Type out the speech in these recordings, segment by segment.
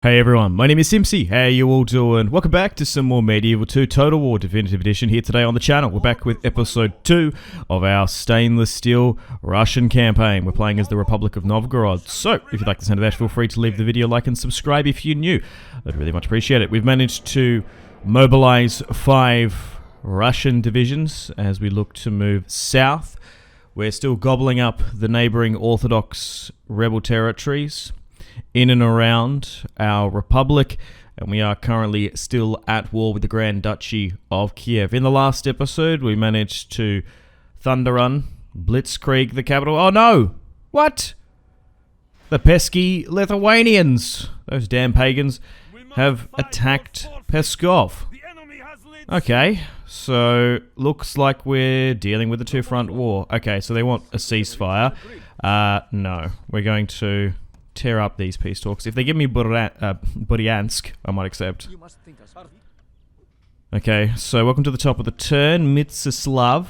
Hey everyone, my name is Simpzy. How you all doing? Welcome back to some more Medieval 2 Total War Definitive Edition here today on the channel. We're back with episode 2 of our stainless steel Russian campaign. We're playing as the Republic of Novgorod. So, if you'd like to send a dash, feel free to leave the video a like and subscribe if you're new. I'd really much appreciate it. We've managed to mobilize 5 Russian divisions as we look to move south. We're still gobbling up the neighboring Orthodox rebel territories in and around our republic, and we are currently still at war with the Grand Duchy of Kiev. In the last episode, we managed to thunder run, blitzkrieg the capital. Oh no! What? The pesky Lithuanians, those damn pagans, have attacked Peskov. Okay, so looks like we're dealing with a two-front war. Okay, so they want a ceasefire. No, we're going to tear up these peace talks. If they give me Bryansk, I might accept. Okay, so welcome to the top of the turn. Mstislav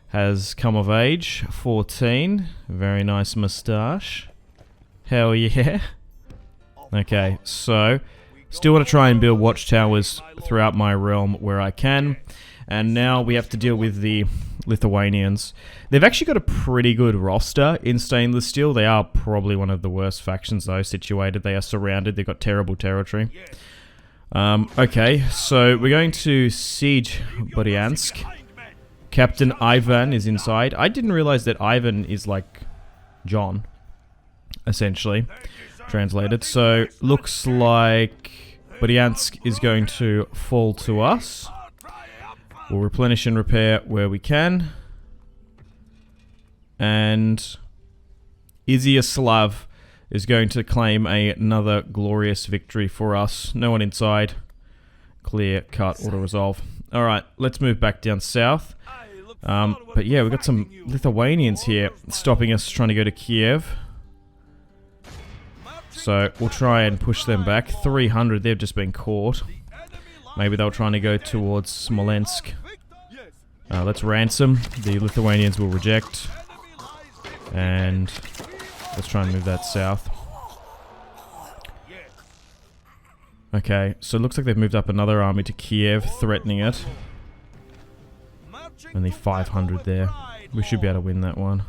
has come of age, 14. Very nice moustache. Hell yeah. Okay, so still want to try and build watchtowers throughout my realm where I can. And now we have to deal with the Lithuanians. They've actually got a pretty good roster in stainless steel. They are probably one of the worst factions though situated. They are surrounded. They've got terrible territory. Okay, so we're going to siege Bryansk. Captain Ivan is inside. I didn't realize that Ivan is like John, essentially, translated. So looks like Bryansk is going to fall to us. We'll replenish and repair where we can. And Izyaslav is going to claim another glorious victory for us. No one inside. Clear, cut, auto-resolve. Alright, let's move back down south. But yeah, we've got some Lithuanians here stopping us trying to go to Kiev. So we'll try and push them back. 300, they've just been caught. Maybe they're trying to go towards Smolensk. Let's ransom. The Lithuanians will reject. And let's try and move that south. Okay, so it looks like they've moved up another army to Kiev, threatening it. Only 500 there. We should be able to win that one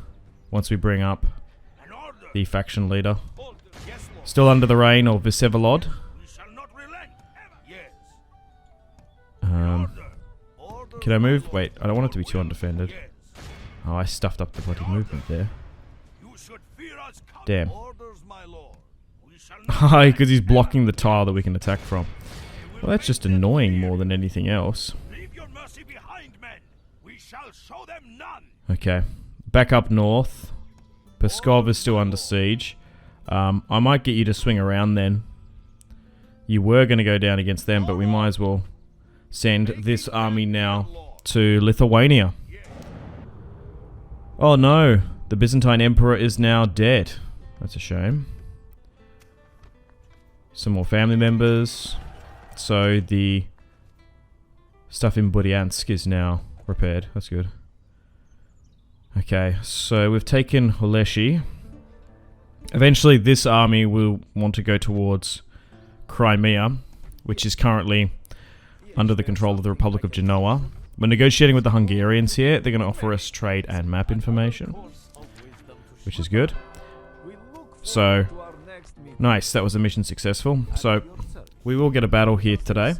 once we bring up the faction leader. Still under the reign of Vsevolod. Can I move? Wait, I don't want it to be too undefended. Oh, I stuffed up the bloody movement there. Damn. Because he's blocking the tile that we can attack from. Well, that's just annoying more than anything else. Okay. Back up north. Peskov is still under siege. I might get you to swing around then. You were going to go down against them, but we might as well send this army now to Lithuania. Oh no, the Byzantine Emperor is now dead. That's a shame. Some more family members. So the stuff in Bryansk is now repaired. That's good. Okay, so we've taken Holeshi. Eventually this army will want to go towards Crimea, which is currently under the control of the Republic of Genoa. We're negotiating with the Hungarians here. They're going to offer us trade and map information, which is good. So, nice. That was a mission successful. So, we will get a battle here today,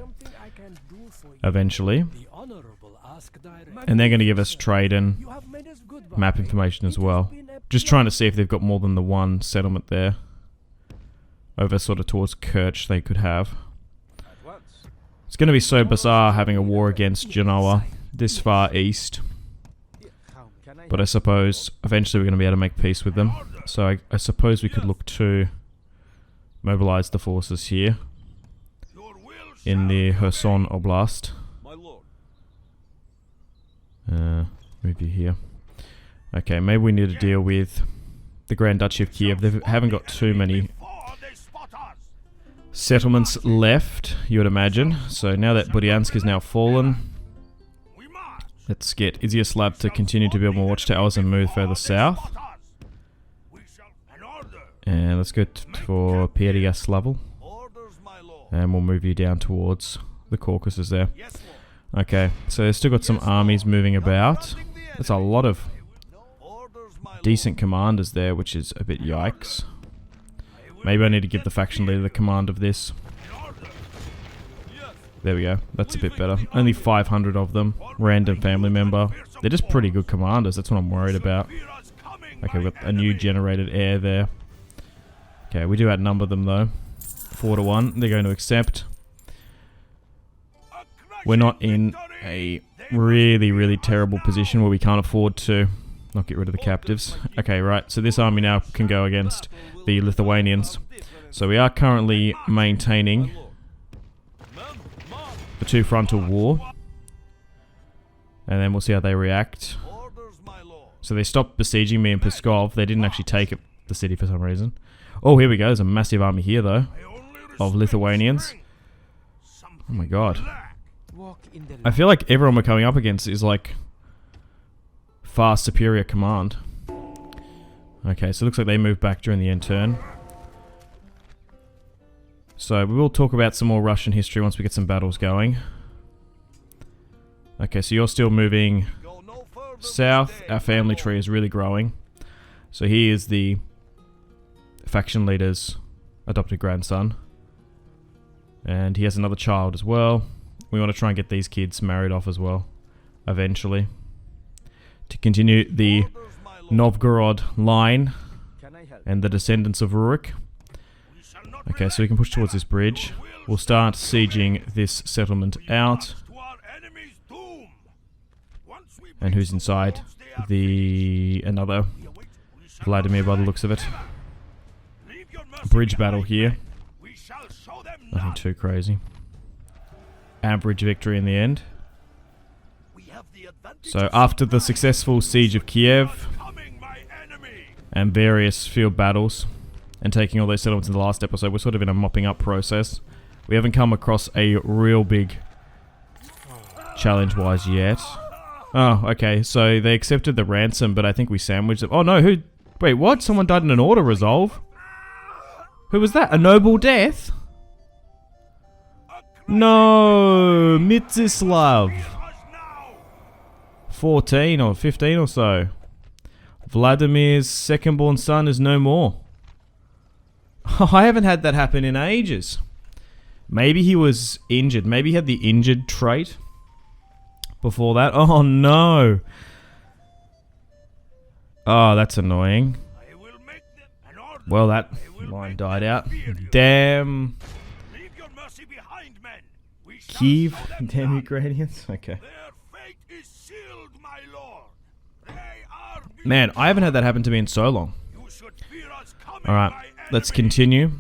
eventually. And they're going to give us trade and map information as well. Just trying to see if they've got more than the one settlement there. Over sort of towards Kerch they could have. It's going to be so bizarre having a war against Genoa this far east. But I suppose eventually we're going to be able to make peace with them. So I suppose we could look to mobilize the forces here in the Kherson Oblast. Move you here. Okay, maybe we need to deal with the Grand Duchy of Kiev. They haven't got too many settlements left, you would imagine. So now that Bryansk is now fallen, let's get Izyaslav to continue to build more watchtowers and move further south. And let's go for Pereyaslav. And we'll move you down towards the Caucasus there. Okay, so they've still got some armies moving about. There's a lot of decent commanders there, which is a bit yikes. Maybe I need to give the faction leader the command of this. There we go. That's a bit better. Only 500 of them. Random family member. They're just pretty good commanders. That's what I'm worried about. Okay, we've got a new generated heir there. Okay, we do outnumber them though. 4 to 1. They're going to accept. We're not in a really, really terrible position where we can't afford to not get rid of the captives. Okay, right. So this army now can go against the Lithuanians. So we are currently maintaining the two-frontal war. And then we'll see how they react. So they stopped besieging me in Pskov. They didn't actually take the city for some reason. Oh, here we go. There's a massive army here, though, of Lithuanians. Oh my god. I feel like everyone we're coming up against is like far superior command. Okay, so it looks like they moved back during the end turn. So we will talk about some more Russian history once we get some battles going. Okay, so you're still moving south. Our family tree is really growing. So he is the faction leader's adopted grandson. And he has another child as well. We want to try and get these kids married off as well, eventually. To continue the Novgorod line and the descendants of Rurik. Okay, so we can push towards this bridge. We'll start sieging this settlement out. And who's inside? Another Vladimir by the looks of it. Bridge battle here. Nothing too crazy. Average victory in the end. So after the successful siege of Kiev and various field battles and taking all those settlements in the last episode, we're sort of in a mopping up process. We haven't come across a real big challenge wise yet. Oh, okay, so they accepted the ransom, but I think we sandwiched them. Oh no, who? Wait, what? Someone died in an auto resolve? Who was that? A noble death? No, Mstislav. 14 or 15 or so. Vladimir's second-born son is no more. Oh, I haven't had that happen in ages. Maybe he was injured. Maybe he had the injured trait before that. Oh, no. Oh, that's annoying. Well, that line died out. Damn. Kiev, damn Ukrainians. Okay. Man, I haven't had that happen to me in so long. Alright, let's continue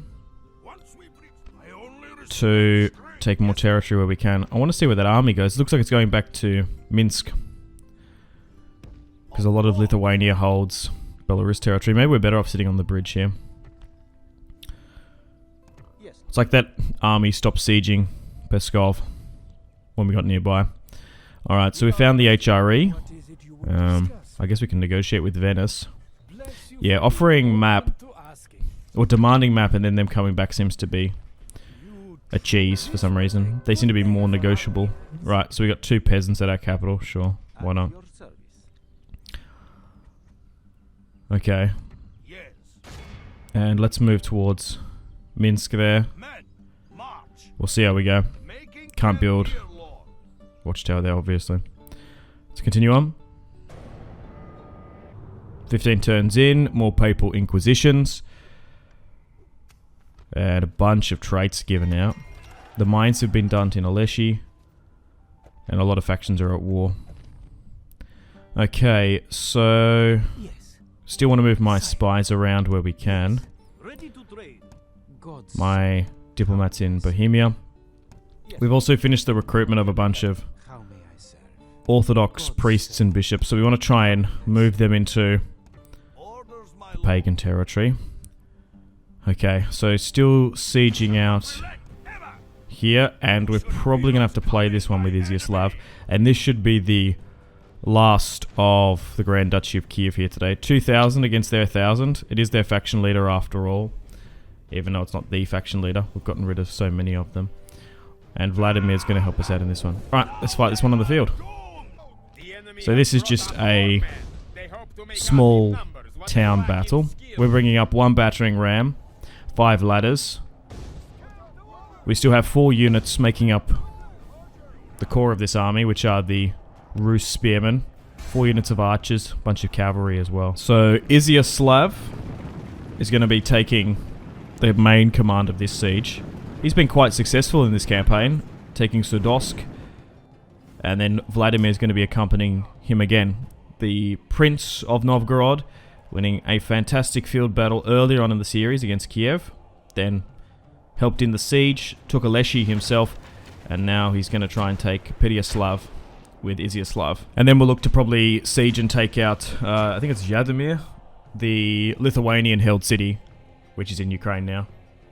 to take more territory where we can. I want to see where that army goes. It looks like it's going back to Minsk. Because a lot of Lithuania holds Belarus territory. Maybe we're better off sitting on the bridge here. It's like that army stopped sieging Pskov when we got nearby. Alright, so we found the HRE. I guess we can negotiate with Venice. Yeah, offering map, or demanding map and then them coming back seems to be a cheese for some reason. They seem to be more negotiable. Right, so we got 2 peasants at our capital. Sure, why not? Okay. And let's move towards Minsk there. We'll see how we go. Can't build watchtower there, obviously. Let's continue on. 15 turns in, more papal inquisitions. And a bunch of traits given out. The mines have been dumped in Aleshi. And a lot of factions are at war. Okay, so... Still want to move my spies around where we can. My diplomats in Bohemia. We've also finished the recruitment of a bunch of Orthodox priests and bishops, so we want to try and move them into the pagan territory. Okay, so still sieging out here, and we're probably going to have to play this one with Iziaslav, and this should be the last of the Grand Duchy of Kiev here today. 2,000 against their 1,000. It is their faction leader after all. even though it's not the faction leader. We've gotten rid of so many of them. And Vladimir's going to help us out in this one. Alright, let's fight this one on the field. So this is just a small town battle. We're bringing up 1 battering ram, 5 ladders. We still have 4 units making up the core of this army, which are the Rus spearmen, 4 units of archers, a bunch of cavalry as well. So Izyaslav is going to be taking the main command of this siege. He's been quite successful in this campaign, taking Sudosk, and then Vladimir is going to be accompanying him again. The Prince of Novgorod, winning a fantastic field battle earlier on in the series against Kiev, then helped in the siege, took Aleshi himself, and now he's going to try and take Pereyaslav with Izyaslav. And then we'll look to probably siege and take out, I think it's Yadimir, the Lithuanian-held city, which is in Ukraine now.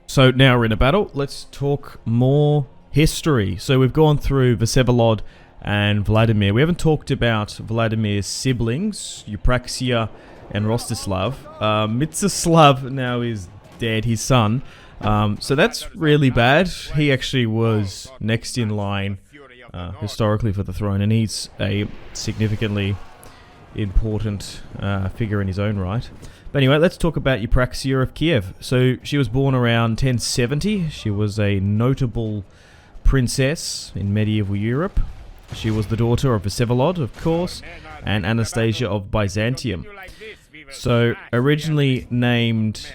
So now we're in a battle. Let's talk more history. So we've gone through Vsevolod and Vladimir. We haven't talked about Vladimir's siblings, Eupraxia and Rostislav. Mstislav now is dead, his son. So that's really bad. He actually was next in line historically for the throne, and he's a significantly important figure in his own right. But anyway, let's talk about Eupraxia of Kiev. So she was born around 1070. She was a notable princess in medieval Europe. She was the daughter of Vsevolod, of course, and Anastasia of Byzantium. So originally named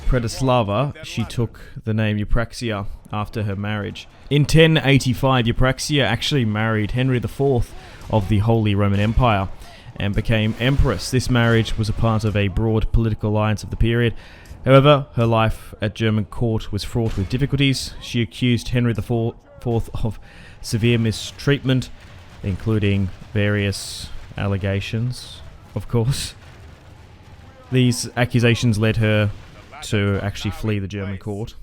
Predislava, she took the name Eupraxia after her marriage. In 1085, Eupraxia actually married Henry IV of the Holy Roman Empire and became empress. This marriage was a part of a broad political alliance of the period. However, her life at German court was fraught with difficulties. She accused Henry IV of severe mistreatment, including various allegations, of course. These accusations led her to actually flee the German court.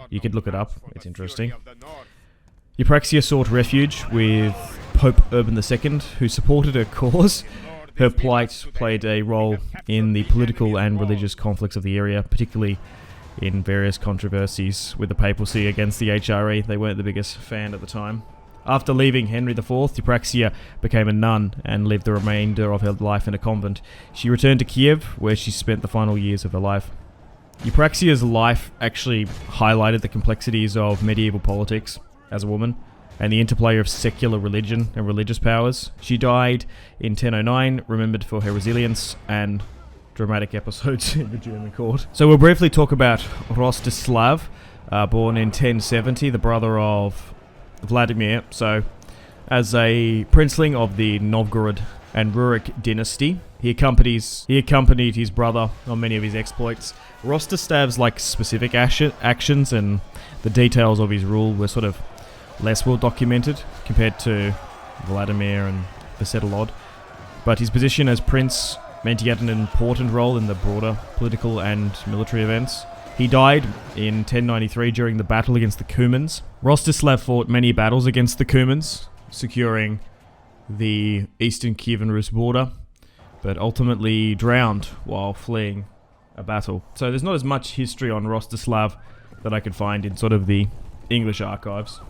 You could look it up, it's interesting. Eupraxia sought refuge with Pope Urban II, who supported her cause. Her plight played a role in the political and religious conflicts of the area, particularly in various controversies with the papacy against the HRE. They weren't the biggest fan at the time. After leaving Henry IV, Eupraxia became a nun and lived the remainder of her life in a convent. She returned to Kiev, where she spent the final years of her life. Eupraxia's life actually highlighted the complexities of medieval politics as a woman, and the interplay of secular religion and religious powers. She died in 1009, remembered for her resilience and dramatic episodes in the German court. So we'll briefly talk about Rostislav, born in 1070, the brother of Vladimir. So, as a princeling of the Novgorod and Rurik dynasty, he accompanied his brother on many of his exploits. Rostislav's specific actions and the details of his rule were sort of less well documented compared to Vladimir and Vsevolod, but his position as prince meant he had an important role in the broader political and military events. He died in 1093 during the battle against the Cumans. Rostislav fought many battles against the Cumans, securing the eastern Kievan Rus border, but ultimately drowned while fleeing a battle. So there's not as much history on Rostislav that I could find in sort of the English archives.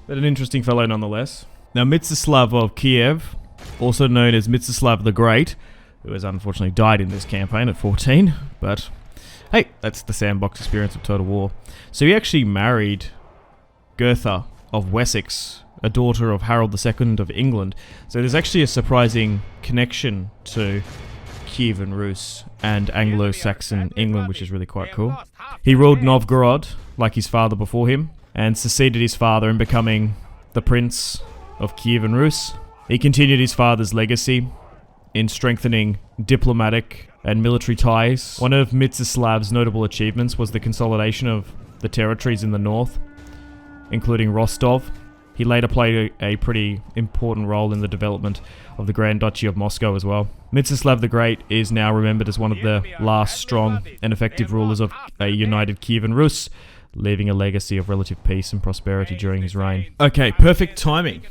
But an interesting fellow nonetheless. Now Mstislav of Kiev, also known as Mstislav the Great, who has unfortunately died in this campaign at 14, but hey, that's the sandbox experience of Total War. So he actually married Gertha of Wessex, a daughter of Harold II of England. So there's actually a surprising connection to Kievan Rus and Anglo-Saxon England, which is really quite cool. He ruled Novgorod like his father before him, and succeeded his father in becoming the Prince of Kievan Rus. He continued his father's legacy in strengthening diplomatic and military ties. One of Mstislav's notable achievements was the consolidation of the territories in the north, including Rostov. He later played a pretty important role in the development of the Grand Duchy of Moscow as well. Mstislav the Great is now remembered as one of the last strong and effective rulers of a united Kievan Rus, leaving a legacy of relative peace and prosperity during his reign. Okay, perfect timing,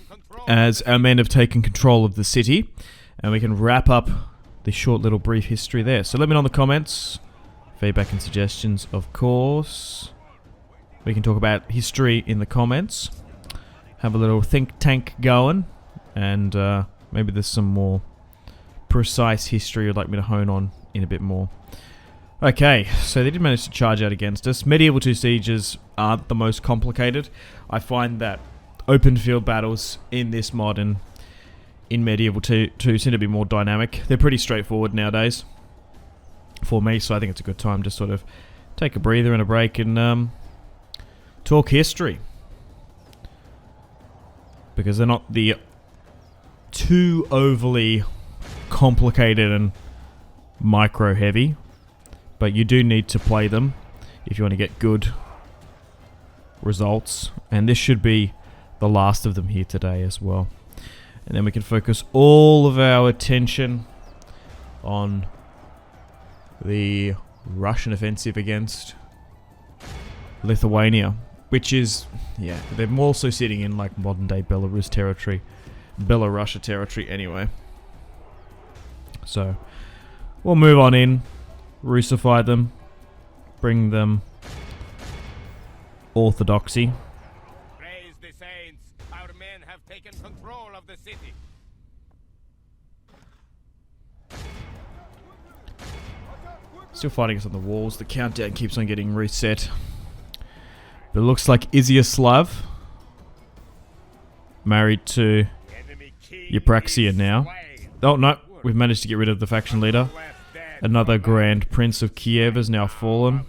as our men have taken control of the city, and we can wrap up this short little brief history there. So let me know in the comments if Feedback and suggestions, of course. We can talk about history in the comments. Have a little think tank going. And maybe there's some more precise history you'd like me to hone on in a bit more. Okay, so they did manage to charge out against us. Medieval 2 sieges aren't the most complicated. I find that open field battles in this mod and in Medieval 2 seem to be more dynamic. They're pretty straightforward nowadays for me, so I think it's a good time to sort of take a breather and a break and talk history. Because they're not the too overly complicated and micro heavy, but you do need to play them if you want to get good results, and this should be the last of them here today as well. And then we can focus all of our attention on the Russian offensive against Lithuania, which is, yeah, they're also sitting in like modern day Belarus territory, Belarusia territory anyway. So we'll move on in, Russify them, bring them orthodoxy. Praise the saints, our men have taken control of the city. Still fighting us on the walls. The countdown keeps on getting reset. But it looks like Izyaslav, married to Eupraxia now. Oh no, we've managed to get rid of the faction leader. Another Grand Prince of Kiev has now fallen.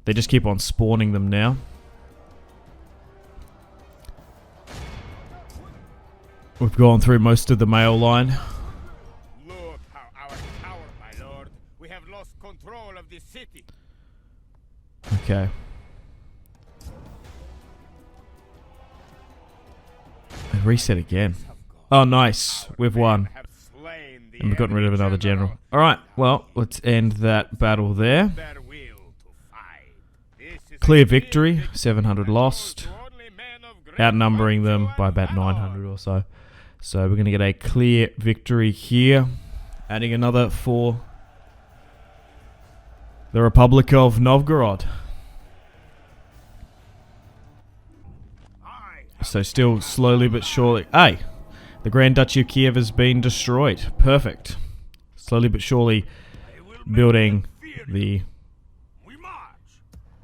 They just keep on spawning them now. We've gone through most of the male line. Look how our tower, my lord. We have lost control of the city. Okay. And reset again. Oh, nice. We've won. And we've gotten rid of another general. Alright, well, let's end that battle there. Clear victory. 700 lost. Outnumbering them by about 900 or so. So we're going to get a clear victory here. Adding another for the Republic of Novgorod. So still slowly but surely. Hey! The Grand Duchy of Kiev has been destroyed. Perfect. Slowly but surely building the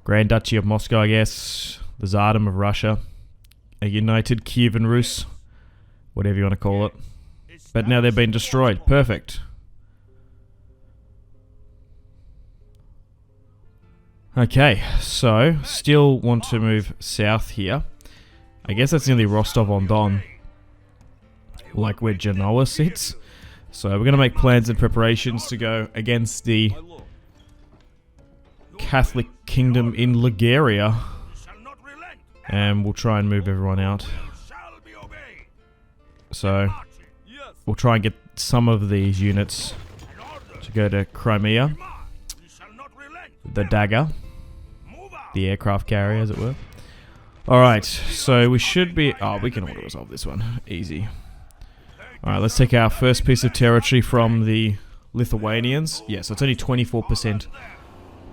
Grand Duchy of Moscow, I guess. The Tsardom of Russia. A united Kievan Rus. Whatever you want to call it. But now they've been destroyed. Perfect. Okay, so still want to move south here. I guess that's nearly Rostov-on-Don. Like where Genoa sits. So we're going to make plans and preparations to go against the Catholic Kingdom in Liguria. And we'll try and move everyone out. So we'll try and get some of these units to go to Crimea. The Dagger. The aircraft carrier, as it were. Alright, so we should be... Oh, we can auto-resolve this one. Easy. Alright, let's take our first piece of territory from the Lithuanians. Yeah, so it's only 24%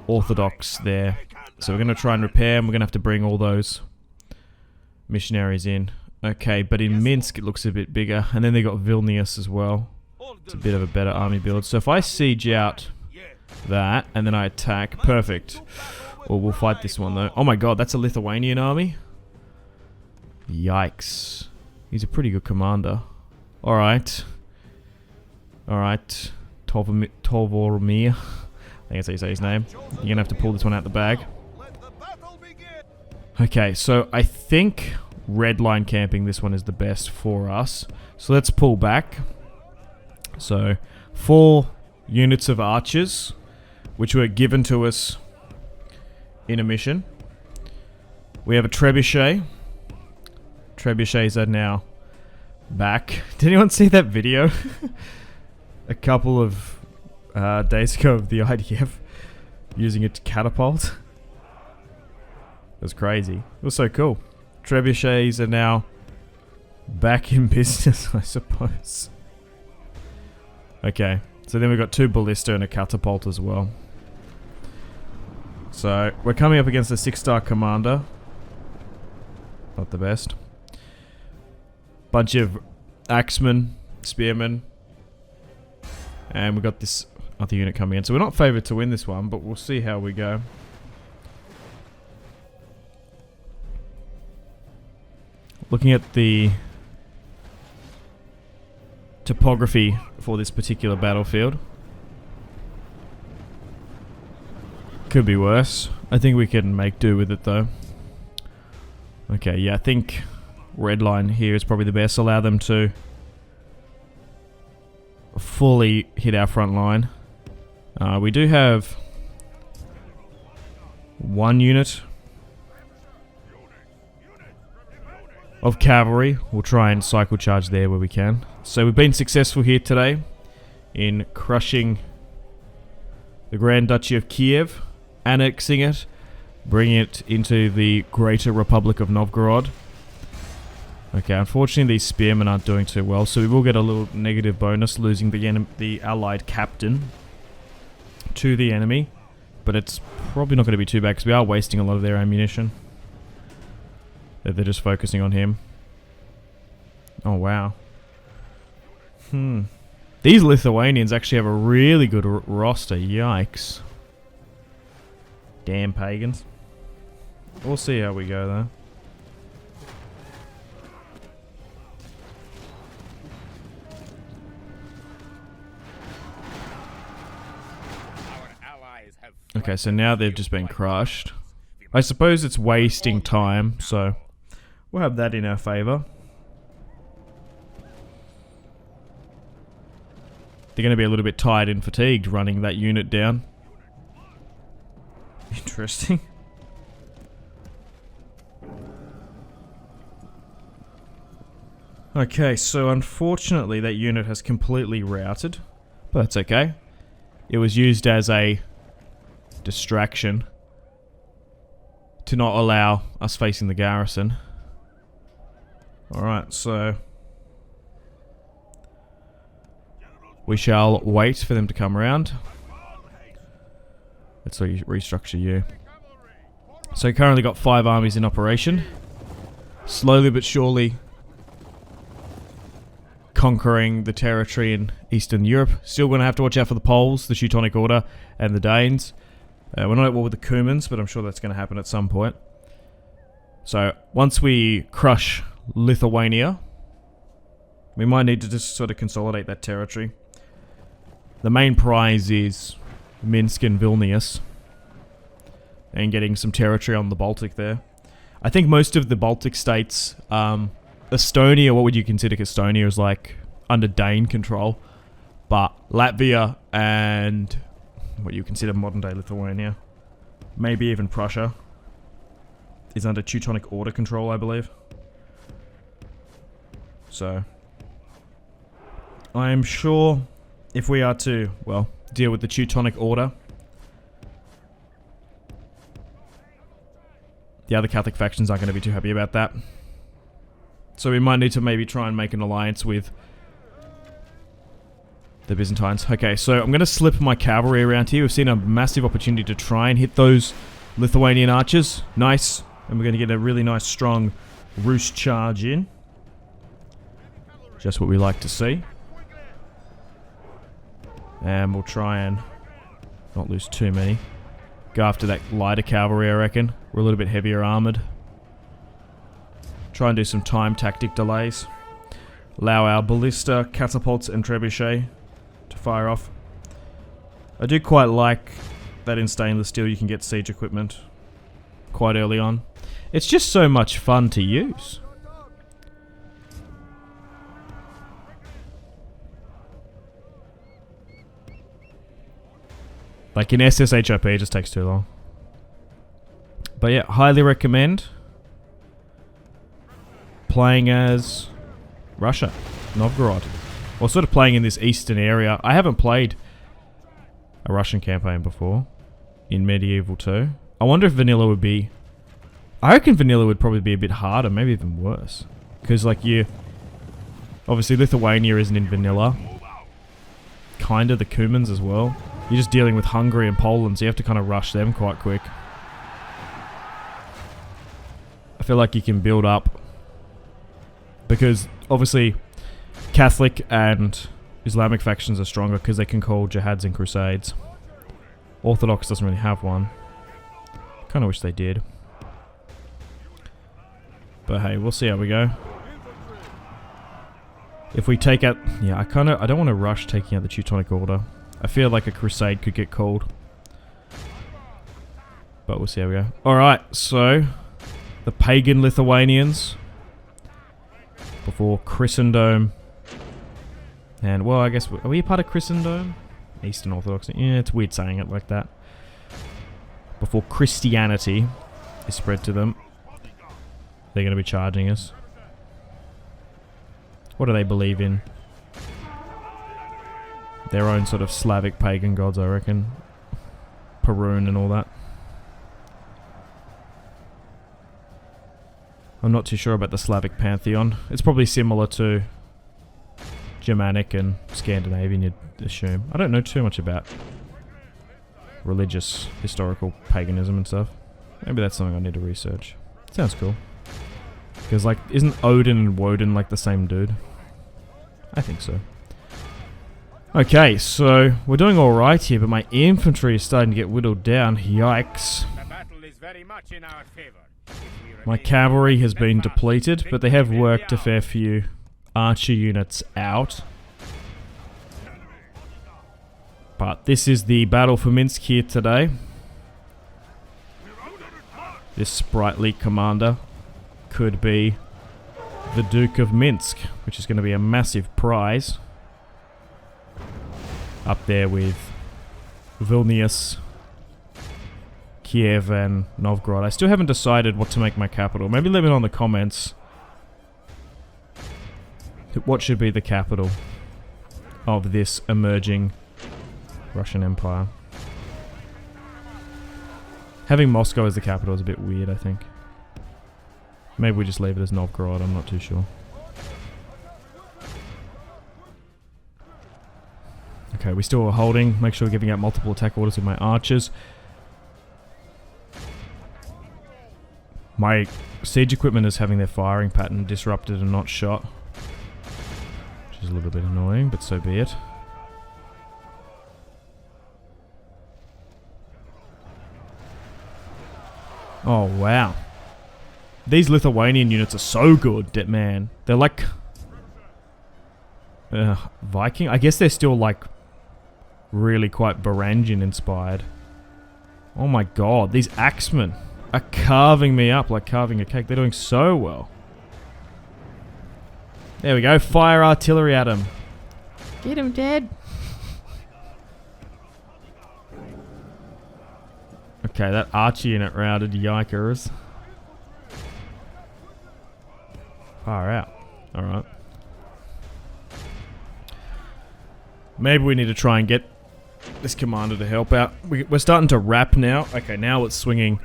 Orthodox there. So we're going to try and repair, and we're going to have to bring all those missionaries in. Okay, but in Minsk it looks a bit bigger. And then they got Vilnius as well. It's a bit of a better army build. So if I siege out that, and then I attack, perfect. Well, we'll fight this one though. Oh my god, that's a Lithuanian army? Yikes. He's a pretty good commander. Alright. Alright. Tovormir. I think that's how you say his name. You're gonna have to pull this one out the bag. Okay, so I think red line camping, this one is the best for us. So let's pull back. So, 4 units of archers, which were given to us in a mission. We have a trebuchet. Trebuchets are now back. Did anyone see that video? A couple of days ago of the IDF using it to catapult. It was crazy. It was so cool. Trebuchets are now back in business, I suppose. Okay, so then we've got 2 ballista and a catapult as well. So, we're coming up against a 6-star commander. Not the best. Bunch of axemen, spearmen. And we've got this other unit coming in. So we're not favoured to win this one, but we'll see how we go. Looking at the topography for this particular battlefield. Could be worse. I think we can make do with it though. Okay, yeah, I think red line here is probably the best. Allow them to fully hit our front line. We do have one unit of cavalry. We'll try and cycle charge there where we can. So we've been successful here today in crushing the Grand Duchy of Kiev, annexing it, bringing it into the Greater Republic of Novgorod. Okay, unfortunately these spearmen aren't doing too well, so we will get a little negative bonus losing the allied captain to the enemy, but it's probably not going to be too bad because we are wasting a lot of their ammunition. They're just focusing on him. Oh wow. These Lithuanians actually have a really good roster. Yikes. Damn pagans. We'll see how we go though. Okay, so now they've just been crushed. I suppose it's wasting time, so we'll have that in our favour. They're going to be a little bit tired and fatigued running that unit down. Interesting. Okay, so unfortunately that unit has completely routed, but that's okay. It was used as a distraction to not allow us facing the garrison. Alright, so we shall wait for them to come around. Let's restructure you. So currently got 5 armies in operation. Slowly but surely conquering the territory in Eastern Europe. Still going to have to watch out for the Poles, the Teutonic Order, and the Danes. We're not at war with the Cumans, but I'm sure that's going to happen at some point. So once we crush Lithuania, we might need to just sort of consolidate that territory. The main prize is Minsk and Vilnius, and getting some territory on the Baltic there. I think most of the Baltic states, Estonia, what would you consider Estonia, is like under Dane control, but Latvia and what you consider modern day Lithuania, maybe even Prussia, is under Teutonic Order control, I believe. So I'm sure if we are to, well, deal with the Teutonic Order, the other Catholic factions aren't going to be too happy about that. So we might need to maybe try and make an alliance with the Byzantines. Okay, so I'm going to slip my cavalry around here. We've seen a massive opportunity to try and hit those Lithuanian archers. Nice. And we're going to get a really nice strong Rus charge in. Just what we like to see. And we'll try and not lose too many. Go after that lighter cavalry, I reckon. We're a little bit heavier armoured. Try and do some time tactic delays. Allow our ballista, catapults, and trebuchet to fire off. I do quite like that in stainless steel you can get siege equipment quite early on. It's just so much fun to use. Like in SSHIP, it just takes too long. But yeah, highly recommend playing as Russia, Novgorod. Or sort of playing in this eastern area. I haven't played a Russian campaign before in Medieval 2. I wonder if vanilla would be... I reckon vanilla would probably be a bit harder, maybe even worse. Because like you... Obviously Lithuania isn't in vanilla. Kinda the Cumans as well. You're just dealing with Hungary and Poland, so you have to kind of rush them quite quick. I feel like you can build up, because obviously Catholic and Islamic factions are stronger because they can call jihads and crusades. Orthodox doesn't really have one. Kind of wish they did. But hey, we'll see how we go. If we take out... Yeah, I don't want to rush taking out the Teutonic Order. I feel like a crusade could get called. But we'll see how we go. Alright, so... The pagan Lithuanians. Before Christendom. And, well, I guess... Are we a part of Christendom? Eastern Orthodoxy. Yeah, it's weird saying it like that. Before Christianity is spread to them. They're going to be charging us. What do they believe in? Their own sort of Slavic pagan gods, I reckon. Perun and all that. I'm not too sure about the Slavic pantheon. It's probably similar to Germanic and Scandinavian, you'd assume. I don't know too much about religious, historical paganism and stuff. Maybe that's something I need to research. Sounds cool. Because, like, isn't Odin and Woden, like, the same dude? I think so. Okay, so we're doing alright here, but my infantry is starting to get whittled down. Yikes. The battle is very much in our favor. My cavalry has been depleted, but they have worked a fair few archer units out. But this is the battle for Minsk here today. This sprightly commander could be the Duke of Minsk, which is going to be a massive prize. Up there with Vilnius, Kiev and Novgorod. I still haven't decided what to make my capital. Maybe let me know in the comments what should be the capital of this emerging Russian Empire. Having Moscow as the capital is a bit weird, I think. Maybe we just leave it as Novgorod, I'm not too sure. Okay, we still are holding. Make sure we're giving out multiple attack orders with my archers. My siege equipment is having their firing pattern disrupted and not shot. Which is a little bit annoying, but so be it. Oh, wow. These Lithuanian units are so good, man. They're like... Viking? I guess they're still like... really quite Varangian inspired. Oh my god, these axemen are carving me up like carving a cake. They're doing so well. There we go, fire artillery at him. Get him dead. Okay, that archer unit routed, yikers. Far out. Alright. Maybe we need to try and get this commander to help out. We're starting to wrap now. Okay, now it's swinging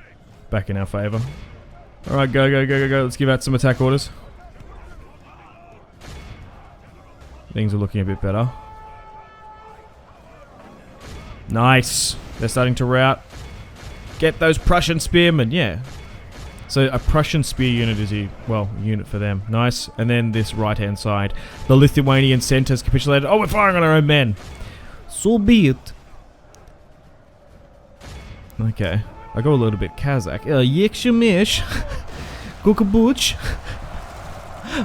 back in our favour. Alright, go, go, go, go, go. Let's give out some attack orders. Things are looking a bit better. Nice. They're starting to rout. Get those Prussian spearmen, yeah. So a Prussian spear unit is a, well, unit for them. Nice. And then this right-hand side. The Lithuanian centre's capitulated. Oh, we're firing on our own men. So be it. Okay. I go a little bit Kazakh. Yekshimish. Kukabuch.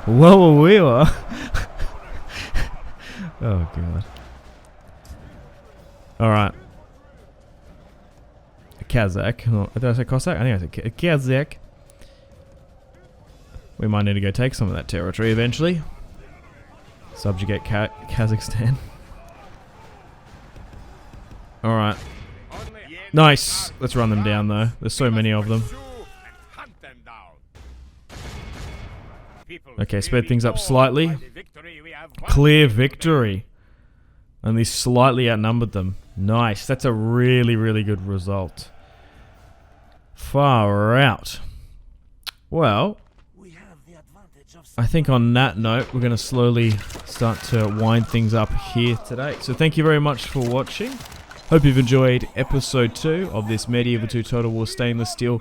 Whoa. Oh, God. Alright. Kazakh. No, did I say Cossack? I think I said Kazakh. We might need to go take some of that territory eventually. Subjugate Kazakhstan. Alright. Nice. Let's run them down though. There's so many of them. Okay, sped things up slightly. Clear victory. Only slightly outnumbered them. Nice. That's a really, really good result. Far out. Well, I think on that note, we're going to slowly start to wind things up here today. So thank you very much for watching. Hope you've enjoyed episode 2 of this Medieval 2 Total War Stainless Steel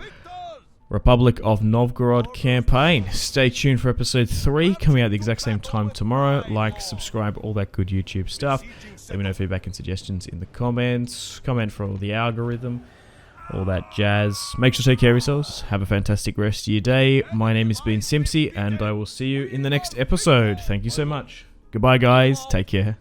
Republic of Novgorod campaign. Stay tuned for episode 3 coming out at the exact same time tomorrow. Like, subscribe, all that good YouTube stuff. Let me know feedback and suggestions in the comments. Comment for all the algorithm, all that jazz. Make sure to take care of yourselves. Have a fantastic rest of your day. My name has been Simpzy, and I will see you in the next episode. Thank you so much. Goodbye, guys. Take care.